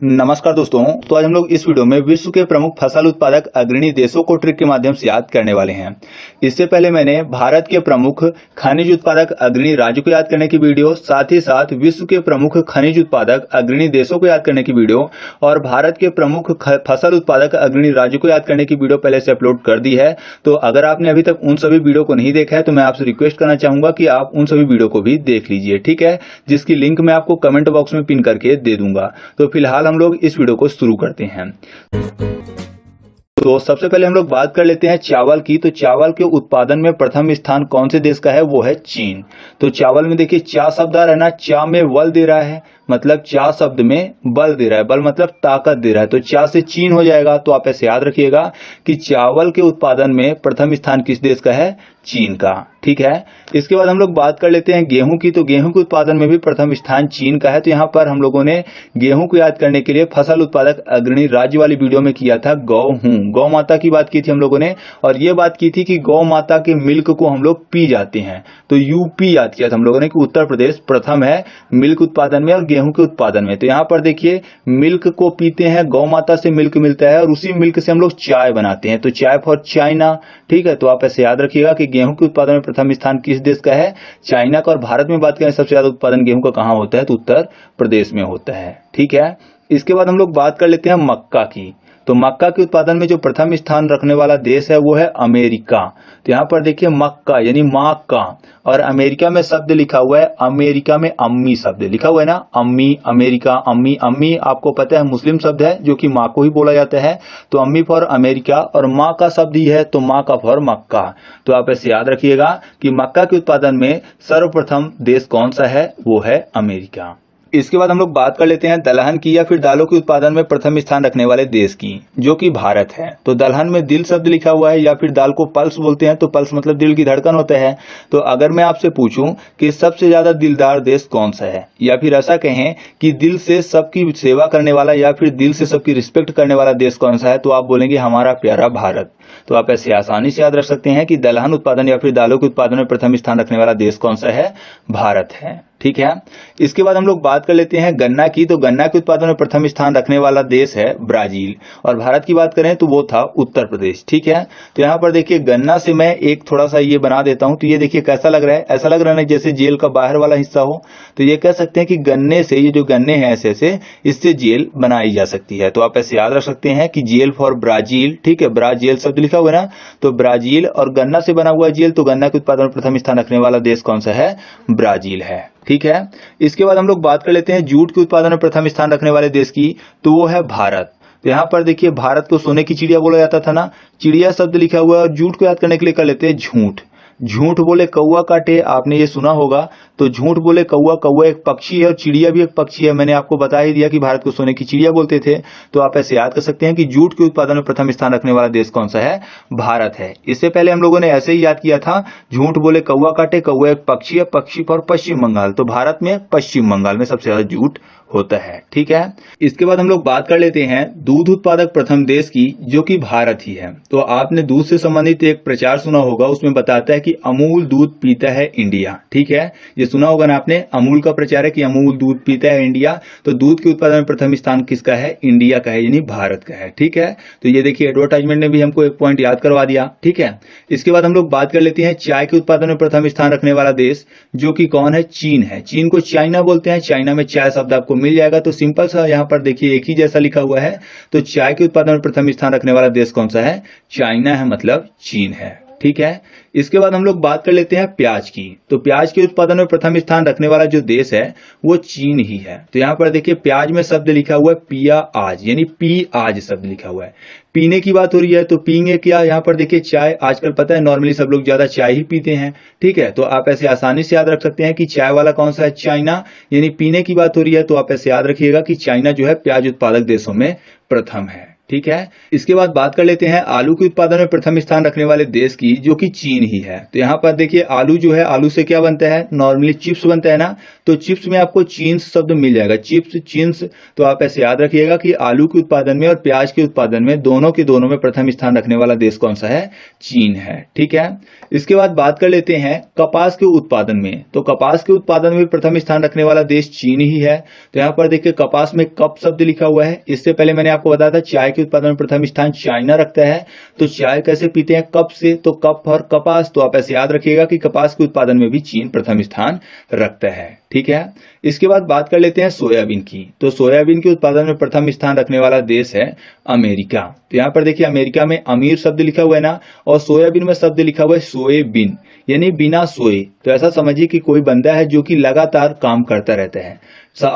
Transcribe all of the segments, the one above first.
नमस्कार दोस्तों। तो आज हम लोग इस वीडियो में विश्व के प्रमुख फसल उत्पादक अग्रणी देशों को ट्रिक के माध्यम से याद करने वाले हैं। इससे पहले मैंने भारत के प्रमुख खनिज उत्पादक अग्रणी राज्यों को याद करने की वीडियो, साथ ही साथ विश्व के प्रमुख खनिज उत्पादक अग्रणी देशों को याद करने की वीडियो और भारत के प्रमुख फसल उत्पादक अग्रणी राज्यों को याद करने की वीडियो पहले से अपलोड कर दी है। तो अगर आपने अभी तक उन सभी वीडियो को नहीं देखा है तो मैं आपसे रिक्वेस्ट करना चाहूंगा कि आप उन सभी वीडियो को भी देख लीजिए, ठीक है, जिसकी लिंक मैं आपको कमेंट बॉक्स में पिन करके दे दूंगा। तो फिलहाल हम लोग इस वीडियो को शुरू करते हैं। तो सबसे पहले हम लोग बात कर लेते हैं चावल की। तो चावल के उत्पादन में प्रथम स्थान कौन से देश का है? वो है चीन। तो चावल में देखिए चा शब्द आ रहा है ना, चा में बल दे रहा है, मतलब चा शब्द में बल दे रहा है, बल मतलब ताकत दे रहा है, तो चा से चीन हो जाएगा। तो आप ऐसे याद रखिएगा कि चावल के उत्पादन में प्रथम स्थान किस देश का है? चीन का, ठीक है। इसके बाद हम लोग बात कर लेते हैं गेहूं की। तो गेहूं के उत्पादन में भी प्रथम स्थान चीन का है। तो यहाँ पर हम लोगों ने गेहूं को याद करने के लिए फसल उत्पादक अग्रणी राज्य वाली वीडियो में किया था गौ माता की बात की थी हम लोगों ने, और ये बात की थी कि गौ माता के मिल्क को हम लोग पी जाते हैं। तो यूपी याद किया था हम लोगों ने कि उत्तर प्रदेश प्रथम है मिल्क उत्पादन में और गेहूं के उत्पादन में। तो यहाँ पर देखिए मिल्क को पीते हैं, गौ माता से मिल्क मिलता है और उसी मिल्क से हम लोग चाय बनाते हैं। तो चाय फॉर चाइना, ठीक है। तो आप ऐसे याद रखिएगा कि गेहूं के उत्पादन में प्रथम स्थान किस देश का है? चाइना का। और भारत में बात करें सबसे ज्यादा उत्पादन गेहूं का कहां होता है? तो उत्तर प्रदेश में होता है, ठीक है। इसके बाद हम लोग बात कर लेते हैं मक्का की। तो मक्का के उत्पादन में जो प्रथम स्थान रखने वाला देश है वो है अमेरिका। तो यहाँ पर देखिए मक्का यानी माँ का, और अमेरिका में शब्द लिखा हुआ है, अमेरिका में अम्मी शब्द लिखा हुआ है ना, अम्मी, अमेरिका, अम्मी। अम्मी आपको पता है मुस्लिम शब्द है जो कि माँ को ही बोला जाता है। तो अम्मी फॉर अमेरिका, और माँ का शब्द ही है तो माँ का फॉर मक्का। तो आप ऐसे याद रखिएगा कि मक्का के उत्पादन में सर्वप्रथम देश कौन सा है? वो है अमेरिका। इसके बाद हम लोग बात कर लेते हैं दलहन की या फिर दालों के उत्पादन में प्रथम स्थान रखने वाले देश की, जो कि भारत है। तो दलहन में दिल शब्द लिखा हुआ है, या फिर दाल को पल्स बोलते हैं। तो पल्स मतलब दिल की धड़कन होता है। तो अगर मैं आपसे पूछूं कि सबसे ज्यादा दिलदार देश कौन सा है, या फिर ऐसा कहें कि दिल से सबकी सेवा करने वाला या फिर दिल से सबकी रिस्पेक्ट करने वाला देश कौन सा है? तो आप बोलेंगे हमारा प्यारा भारत। तो आप ऐसे आसानी से याद रख सकते हैं कि दलहन उत्पादन या फिर दालों के उत्पादन में प्रथम स्थान रखने वाला देश कौन सा है? भारत है, ठीक है। इसके बाद हम लोग बात कर लेते हैं गन्ना की। तो गन्ना के उत्पादन में प्रथम स्थान रखने वाला देश है ब्राजील, और भारत की बात करें तो वो था उत्तर प्रदेश, ठीक है। तो यहाँ पर देखिए गन्ना से मैं एक थोड़ा सा ये बना देता हूं। तो ये देखिए कैसा लग रहा है? ऐसा लग रहा है जैसे जेल का बाहर वाला हिस्सा हो। तो ये कह सकते हैं कि गन्ने से, ये जो गन्ने हैं ऐसे ऐसे, इससे जेल बनाई जा सकती है। तो आप ऐसे याद रख सकते हैं कि जेल फॉर ब्राजील, ठीक है, ब्राजील शब्द लिखा हुआ है ना, तो ब्राजील, और गन्ना से बना हुआ जेल। तो गन्ना के उत्पादन में प्रथम स्थान रखने वाला देश कौन सा है? ब्राजील है, ठीक है। इसके बाद हम लोग बात कर लेते हैं जूट के उत्पादन में प्रथम स्थान रखने वाले देश की। तो वो है भारत। तो यहाँ पर देखिए भारत को सोने की चिड़िया बोला जाता था ना, चिड़िया शब्द लिखा हुआ है, और जूट को याद करने के लिए कर लेते हैं झूठ। झूठ बोले कौवा काटे, आपने ये सुना होगा। तो झूठ बोले कौवा, कौवा एक पक्षी है और चिड़िया भी एक पक्षी है। मैंने आपको बता ही दिया कि भारत को सोने की चिड़िया बोलते थे। तो आप ऐसे याद कर सकते हैं कि जूट के उत्पादन में प्रथम स्थान रखने वाला देश कौन सा है? भारत है। इससे पहले हम लोगों ने ऐसे ही याद किया था, झूठ बोले कौवा काटे, कौवा एक पक्षी है, पक्षी पर पश्चिम बंगाल। तो भारत में पश्चिम बंगाल में सबसे ज्यादा जूट होता है, ठीक है। इसके बाद हम लोग बात कर लेते हैं दूध उत्पादक प्रथम देश की, जो कि भारत ही है। तो आपने दूध से संबंधित एक प्रचार सुना होगा, उसमें बताता है कि अमूल दूध पीता है इंडिया, ठीक है। ये सुना होगा ना आपने, अमूल का प्रचार है कि अमूल दूध पीता है इंडिया। तो दूध के उत्पादन में प्रथम स्थान किसका है? इंडिया का है, यानी भारत का है, ठीक है। तो ये देखिए एडवर्टाइजमेंट ने भी हमको एक पॉइंट याद करवा दिया, ठीक है। इसके बाद हम लोग बात कर लेते हैं चाय के उत्पादन में प्रथम स्थान रखने वाला देश, जो कि कौन है? चीन है। चीन को चाइना बोलते हैं। चाइना में चाय शब्द आपको मिल जाएगा। तो सिंपल सा यहाँ पर देखिए एक ही जैसा लिखा हुआ है। तो चाय के उत्पादन में प्रथम स्थान रखने वाला देश कौन सा है? चाइना है, मतलब चीन है, ठीक है। इसके बाद हम लोग बात कर लेते हैं प्याज की। तो प्याज के उत्पादन में प्रथम स्थान रखने वाला जो देश है वो चीन ही है। तो यहाँ पर देखिए प्याज में शब्द लिखा हुआ है पिया आज, यानी पी आज शब्द लिखा हुआ है। पीने की बात हो रही है तो पीएंगे क्या? यहाँ पर देखिए चाय, आजकल पता है नॉर्मली सब लोग ज्यादा चाय ही पीते हैं, ठीक है। तो आप ऐसे आसानी से याद रख सकते हैं कि चाय वाला कौन सा है? चाइना, यानी पीने की बात हो रही है तो आप ऐसे याद रखिएगा कि चाइना जो है प्याज उत्पादक देशों में प्रथम है, ठीक है। इसके बाद बात कर लेते हैं आलू के उत्पादन में प्रथम स्थान रखने वाले देश की, जो कि चीन ही है। तो यहाँ पर देखिए आलू जो है, आलू से क्या बनता है? नॉर्मली चिप्स बनता है ना। तो चिप्स में आपको चीन्स शब्द मिल जाएगा, चिप्स, चिन्स। तो आप ऐसे याद रखिएगा कि आलू के उत्पादन में और प्याज के उत्पादन में, दोनों के दोनों में प्रथम स्थान रखने वाला देश कौन सा है? चीन है, ठीक है। इसके बाद बात कर लेते हैं कपास के उत्पादन में। तो कपास के उत्पादन में प्रथम स्थान रखने वाला देश चीन ही है। तो यहाँ पर देखिए कपास में कप शब्द लिखा हुआ है। इससे पहले मैंने आपको बताया था चाय के उत्पादन में प्रथम स्थान चाइना रखता है। तो चाय कैसे पीते हैं? कप से। तो कप और कपास। तो आप ऐसे याद रखिएगा कि कपास के उत्पादन में भी चीन प्रथम स्थान रखता है। ठीक है। इसके बाद बात कर लेते हैं सोयाबीन की। तो सोयाबीन के उत्पादन में प्रथम स्थान रखने वाला देश है अमेरिका। तो यहाँ पर देखिए अमेरिका में अमीर शब्द लिखा हुआ है ना, और सोयाबीन में शब्द लिखा हुआ है सोएबीन, यानी बिना सोए। तो ऐसा समझिए कि कोई बंदा है जो कि लगातार काम करता रहता है,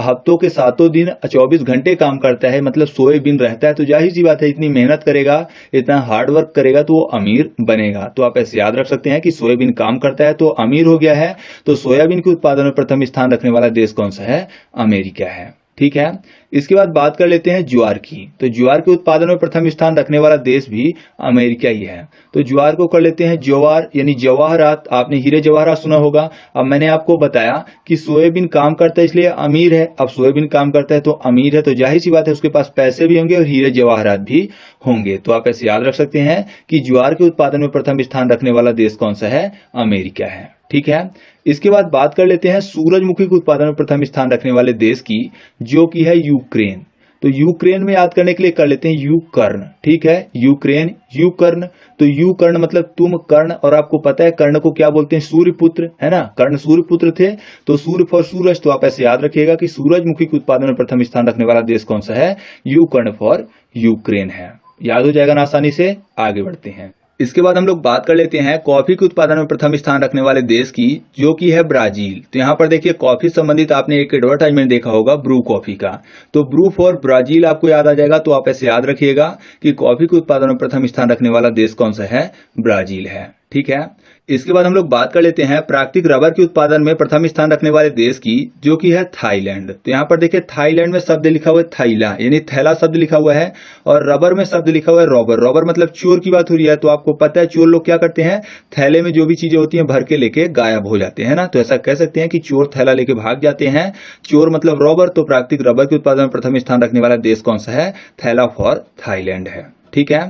हफ्तों के 7 दिन 24 घंटे काम करता है, मतलब सोए बिन रहता है। तो जाहिर सी बात है इतनी मेहनत करेगा, इतना हार्ड वर्क करेगा तो वो अमीर बनेगा। तो आप ऐसे याद रख सकते हैं कि सोयाबीन काम करता है तो अमीर हो गया है। तो सोयाबीन के उत्पादन में प्रथम स्थान रखने वाला देश कौन सा है? अमेरिका है। ठीक है। इसके बाद बात कर लेते हैं ज्वार की। तो ज्वार के उत्पादन में प्रथम स्थान रखने वाला देश भी अमेरिका ही है। तो ज्वार को कर लेते हैं ज्वार, यानी जवाहरात। आपने हीरे जवाहरात सुना होगा। अब मैंने आपको बताया कि सोयाबीन काम करता है इसलिए अमीर है। अब सोयाबीन काम करता है तो अमीर है, तो जाहिर सी बात है उसके पास पैसे भी होंगे और हीरे जवाहरात भी होंगे। तो आप ऐसे याद रख सकते हैं कि ज्वार के उत्पादन में प्रथम स्थान रखने वाला देश कौन सा है? अमेरिका है। ठीक है। इसके बाद बात कर लेते हैं सूरजमुखी के उत्पादन में प्रथम स्थान रखने वाले देश की, जो कि है यूक्रेन। तो यूक्रेन में याद करने के लिए कर लेते हैं यूकर्ण। ठीक है। यूक्रेन, यूकर्ण। तो यूकर्ण मतलब तुम कर्ण, और आपको पता है कर्ण को क्या बोलते हैं? सूर्यपुत्र, है ना। कर्ण सूर्यपुत्र थे, तो सूर्य फॉर सूरज। तो आप ऐसे याद रखिएगा कि सूरजमुखी के उत्पादन में प्रथम स्थान रखने वाला देश कौन सा है? यूकर्ण फॉर यूक्रेन है। याद हो जाएगा ना आसानी से। आगे बढ़ते हैं। इसके बाद हम लोग बात कर लेते हैं कॉफी के उत्पादन में प्रथम स्थान रखने वाले देश की, जो कि है ब्राजील। तो यहाँ पर देखिए कॉफी संबंधित आपने एक एडवर्टाइजमेंट देखा होगा ब्रू कॉफी का। तो ब्रू फॉर ब्राजील आपको याद आ जाएगा। तो आप ऐसे याद रखिएगा कि कॉफी के उत्पादन में प्रथम स्थान रखने वाला देश कौन सा है? ब्राजील है। ठीक है। इसके बाद हम लोग बात कर लेते हैं प्राकृतिक रबर के उत्पादन में प्रथम स्थान रखने वाले देश की, जो कि है थाईलैंड। तो यहाँ पर देखिए थाईलैंड में शब्द लिखा हुआ है थैला, यानी थैला शब्द लिखा हुआ है, और रबर में शब्द लिखा हुआ है रॉबर। रॉबर मतलब चोर की बात हो रही है। तो आपको पता है चोर लोग क्या करते हैं? थैले में जो भी चीजें होती हैं भर के लेके गायब हो जाते हैं ना। तो ऐसा कह सकते हैं कि चोर थैला लेके भाग जाते हैं। चोर मतलब रॉबर। तो प्राकृतिक रबर के उत्पादन में प्रथम स्थान रखने वाला देश कौन सा है? थैला फॉर थाईलैंड है। ठीक है।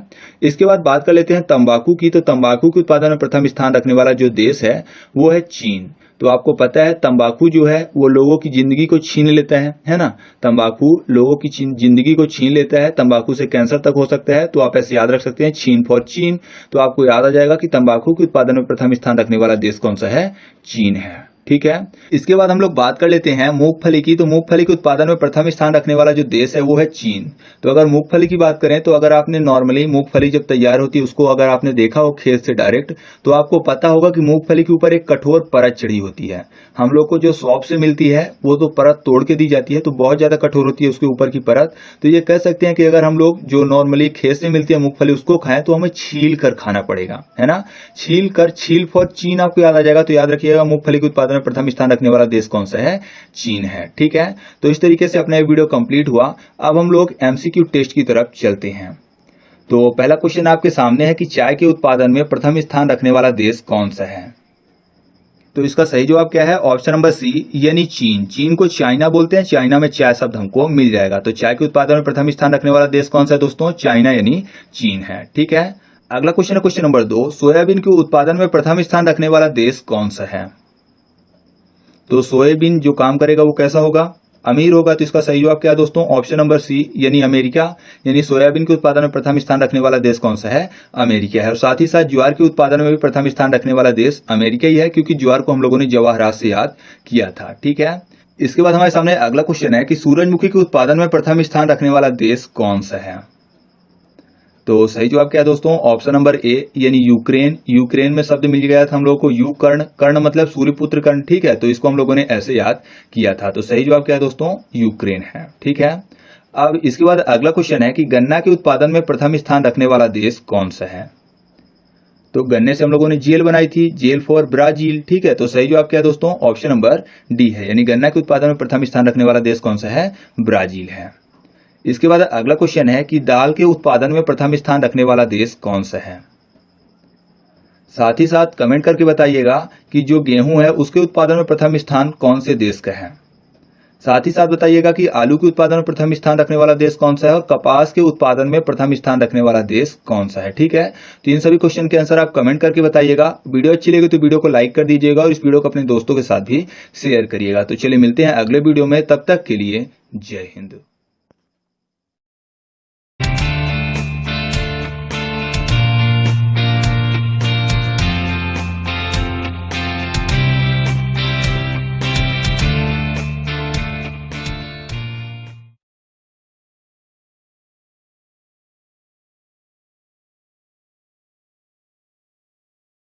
इसके बाद बात कर लेते हैं तंबाकू की। तो तंबाकू के उत्पादन में प्रथम स्थान रखने वाला जो देश है वो है चीन। तो आपको पता है तंबाकू जो है वो लोगों की जिंदगी को छीन लेता है ना। तंबाकू लोगों की जिंदगी को छीन लेता है। तंबाकू से कैंसर तक हो सकता है। तो आप ऐसे याद रख सकते हैं चीन फॉर चीन। तो आपको याद आ जाएगा कि तंबाकू के उत्पादन में प्रथम स्थान रखने वाला देश कौन सा है? चीन है। ठीक है। इसके बाद हम लोग बात कर लेते हैं मूंगफली की। तो मूंगफली के उत्पादन में प्रथम स्थान रखने वाला जो देश है वो है चीन। तो अगर मूंगफली की बात करें तो अगर आपने नॉर्मली मूंगफली जब तैयार होती है उसको अगर आपने देखा हो खेत से डायरेक्ट, तो आपको पता होगा कि मूंगफली के ऊपर एक कठोर परत चढ़ी होती है। हम लोग को जो शॉप से मिलती है वो तो परत तोड़ के दी जाती है, तो बहुत ज्यादा कठोर होती है उसके ऊपर की परत। तो ये कह सकते हैं कि अगर हम लोग जो नॉर्मली खेत से मिलती है मूंगफली उसको खाएं तो हमें छील कर खाना पड़ेगा, है ना। छील कर, छील फॉर चीन आपको याद आ जाएगा। तो याद रखिएगा मूंगफली के उत्पादन में प्रथम स्थान रखने वाला देश कौन सा है? चीन है। ठीक है। तो इस तरीके से अपना वीडियो कंप्लीट हुआ। अब हम लोग एमसीक्यू टेस्ट की तरफ चलते हैं। तो पहला क्वेश्चन आपके सामने है कि चाय के उत्पादन में प्रथम स्थान रखने वाला देश कौन सा है? तो इसका सही जवाब क्या है? ऑप्शन नंबर सी, यानी चीन। चीन को चाइना बोलते हैं। चाइना में चाय शब्द हमको मिल जाएगा। तो चाय के उत्पादन में प्रथम स्थान रखने वाला देश कौन सा है दोस्तों? चाइना यानी चीन है। ठीक है। अगला क्वेश्चन है क्वेश्चन नंबर 2, सोयाबीन के उत्पादन में प्रथम स्थान रखने वाला देश कौन सा है? तो सोयाबीन जो काम करेगा वो कैसा होगा? अमीर होगा। तो इसका सही जवाब क्या है दोस्तों? ऑप्शन नंबर सी, यानी अमेरिका। यानी सोयाबीन के उत्पादन में प्रथम स्थान रखने वाला देश कौन सा है? अमेरिका है। और साथ ही साथ ज्वार के उत्पादन में भी प्रथम स्थान रखने वाला देश अमेरिका ही है, क्योंकि ज्वार को हम लोगों ने जवाहरात से याद किया था। ठीक है। इसके बाद हमारे सामने अगला क्वेश्चन है कि सूरजमुखी के उत्पादन में प्रथम स्थान रखने वाला देश कौन सा है? तो सही जवाब क्या है दोस्तों? ऑप्शन नंबर ए, यानी यूक्रेन। यूक्रेन में शब्द मिल गया था हम लोग को यूकर्ण। कर्ण मतलब सूर्यपुत्र कर्ण। ठीक है। तो इसको हम लोगों ने ऐसे याद किया था। तो सही जवाब क्या है दोस्तों? यूक्रेन है। ठीक है। अब इसके बाद अगला क्वेश्चन है कि गन्ना के उत्पादन में प्रथम स्थान रखने वाला देश कौन सा है? तो गन्ने से हम लोगों ने जेल बनाई थी, जेल फॉर ब्राजील। ठीक है। तो सही जवाब क्या है दोस्तों? ऑप्शन नंबर डी है, यानी गन्ना के उत्पादन में प्रथम स्थान रखने वाला देश कौन सा है? ब्राजील है। इसके बाद अगला क्वेश्चन है कि दाल के उत्पादन में प्रथम स्थान रखने वाला देश कौन सा है? साथ ही साथ कमेंट करके बताइएगा कि जो गेहूं है उसके उत्पादन में प्रथम स्थान कौन से देश का है। साथ ही साथ बताइएगा कि आलू के उत्पादन में प्रथम स्थान रखने वाला देश कौन सा है और कपास के उत्पादन में प्रथम स्थान रखने वाला देश कौन सा है। ठीक है, तो इन सभी क्वेश्चन के आंसर आप कमेंट करके बताइएगा। वीडियो अच्छी लगी तो वीडियो को लाइक कर दीजिएगा और इस वीडियो को अपने दोस्तों के साथ भी शेयर करिएगा। तो चलिए मिलते हैं अगले वीडियो में, तब तक के लिए जय हिंद।